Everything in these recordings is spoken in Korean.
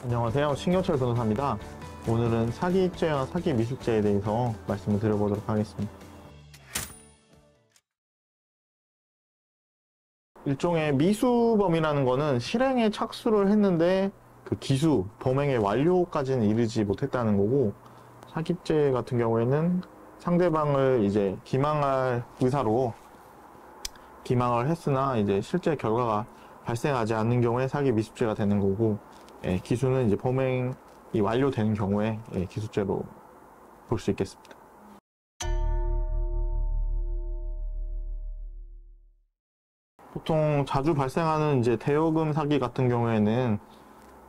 안녕하세요. 신경철 변호사입니다. 오늘은 사기죄와 사기 미수죄에 대해서 말씀을 드려보도록 하겠습니다. 일종의 미수범이라는 거는 실행에 착수를 했는데 그 기수, 범행의 완료까지는 이르지 못했다는 거고, 사기죄 같은 경우에는 상대방을 이제 기망할 의사로 기망을 했으나 이제 실제 결과가 발생하지 않는 경우에 사기 미수죄가 되는 거고, 기수는 이제 범행이 완료되는 경우에 기수죄로 볼 수 있겠습니다. 보통 자주 발생하는 이제 대여금 사기 같은 경우에는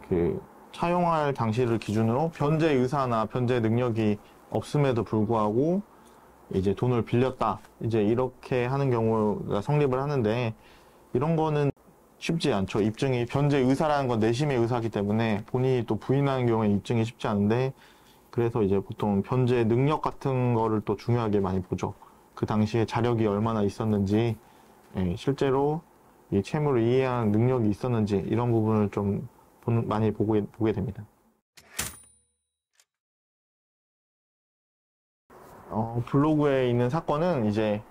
그 차용할 당시를 기준으로 변제 의사나 변제 능력이 없음에도 불구하고 이제 돈을 빌렸다, 이제 이렇게 하는 경우가 성립을 하는데, 이런 거는 쉽지 않죠. 입증이, 변제 의사라는 건 내심의 의사이기 때문에 본인이 또 부인하는 경우에 입증이 쉽지 않은데, 그래서 이제 보통 변제 능력 같은 거를 또 중요하게 많이 보죠. 그 당시에 자력이 얼마나 있었는지, 실제로 이 채무를 이해하는 능력이 있었는지, 이런 부분을 좀 많이 보게 됩니다. 블로그에 있는 사건은 이제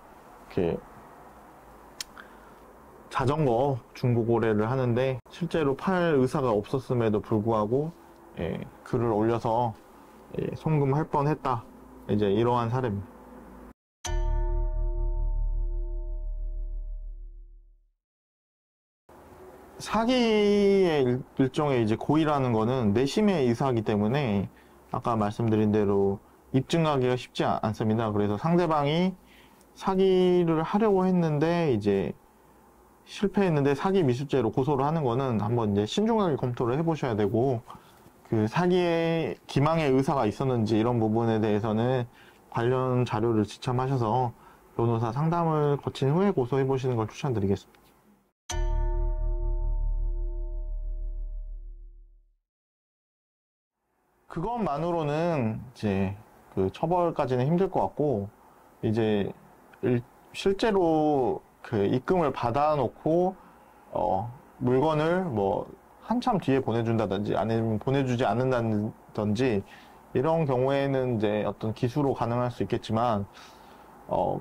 자전거 중고 거래를 하는데 실제로 팔 의사가 없었음에도 불구하고 글을 올려서 송금할 뻔했다, 이제 이러한 사례입니다. 사기의 일종의 이제 고의라는 거는 내심의 의사이기 때문에 아까 말씀드린 대로 입증하기가 쉽지 않습니다. 그래서 상대방이 사기를 하려고 했는데 이제 실패했는데 사기 미수죄로 고소를 하는 거는 한번 이제 신중하게 검토를 해보셔야 되고, 그 사기의 기망의 의사가 있었는지 이런 부분에 대해서는 관련 자료를 지참하셔서 변호사 상담을 거친 후에 고소해 보시는 걸 추천드리겠습니다. 그것만으로는 이제 그 처벌까지는 힘들 것 같고, 이제 실제로 그 입금을 받아놓고 물건을 뭐 한참 뒤에 보내준다든지 아니면 보내주지 않는다든지 이런 경우에는 이제 어떤 기수로 가능할 수 있겠지만,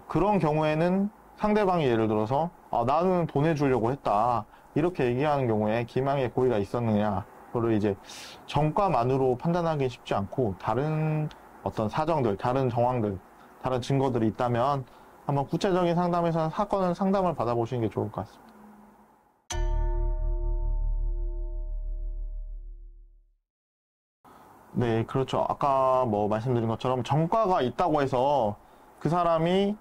그런 경우에는 상대방이 예를 들어서 나는 보내주려고 했다, 이렇게 얘기하는 경우에 기망의 고의가 있었느냐, 그거를 이제 전과만으로 판단하기 쉽지 않고, 다른 어떤 사정들, 다른 정황들, 다른 증거들이 있다면 한번 구체적인 상담에서는 사건을 상담을 받아보시는 게 좋을 것 같습니다. 네, 그렇죠. 아까 뭐 말씀드린 것처럼 전과가 있다고 해서 그 사람이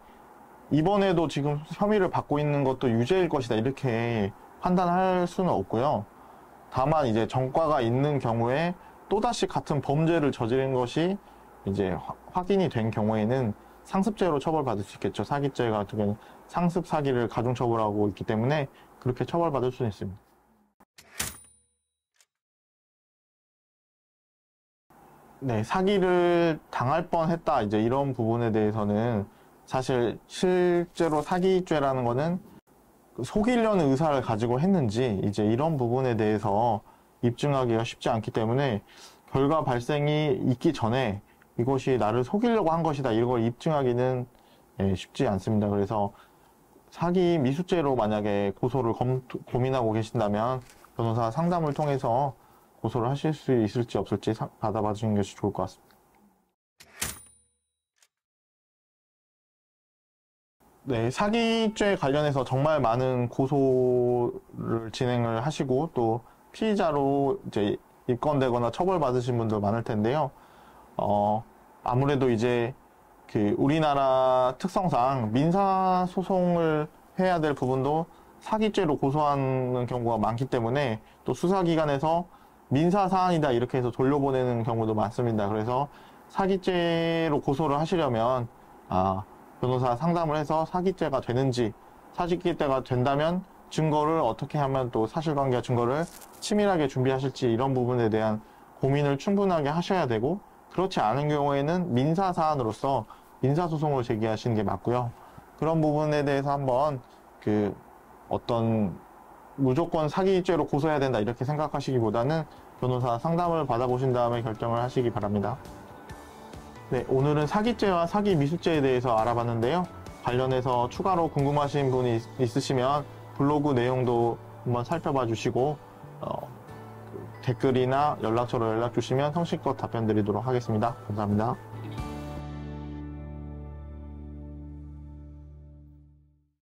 이번에도 지금 혐의를 받고 있는 것도 유죄일 것이다, 이렇게 판단할 수는 없고요. 다만 이제 전과가 있는 경우에 또다시 같은 범죄를 저지른 것이 이제 확인이 된 경우에는 상습죄로 처벌받을 수 있겠죠. 사기죄 같은 경우는 상습 사기를 가중처벌하고 있기 때문에 그렇게 처벌받을 수는 있습니다. 네, 사기를 당할 뻔했다, 이제 이런 부분에 대해서는 사실 실제로 사기죄라는 거는 속이려는 의사를 가지고 했는지 이제 이런 부분에 대해서 입증하기가 쉽지 않기 때문에 결과 발생이 있기 전에 이것이 나를 속이려고 한 것이다, 이걸 입증하기는 쉽지 않습니다. 그래서 사기 미수죄로 만약에 고소를 고민하고 계신다면 변호사 상담을 통해서 고소를 하실 수 있을지 없을지 받아봐주는 것이 좋을 것 같습니다. 네, 사기죄 관련해서 정말 많은 고소를 진행을 하시고 또 피의자로 이제 입건되거나 처벌받으신 분들 많을 텐데요. 아무래도 이제 그 우리나라 특성상 민사소송을 해야 될 부분도 사기죄로 고소하는 경우가 많기 때문에 또 수사기관에서 민사사안이다 이렇게 해서 돌려보내는 경우도 많습니다. 그래서 사기죄로 고소를 하시려면 변호사 상담을 해서 사기죄가 되는지, 사기죄가 된다면 증거를 어떻게 하면 또 사실관계와 증거를 치밀하게 준비하실지, 이런 부분에 대한 고민을 충분하게 하셔야 되고, 그렇지 않은 경우에는 민사사안으로서 민사소송을 제기하시는 게 맞고요. 그런 부분에 대해서 한번 어떤 무조건 사기죄로 고소해야 된다 이렇게 생각하시기보다는 변호사 상담을 받아보신 다음에 결정을 하시기 바랍니다. 네, 오늘은 사기죄와 사기 미수죄에 대해서 알아봤는데요. 관련해서 추가로 궁금하신 분이 있으시면 블로그 내용도 한번 살펴봐 주시고 댓글이나 연락처로 연락 주시면 성실껏 답변 드리도록 하겠습니다. 감사합니다.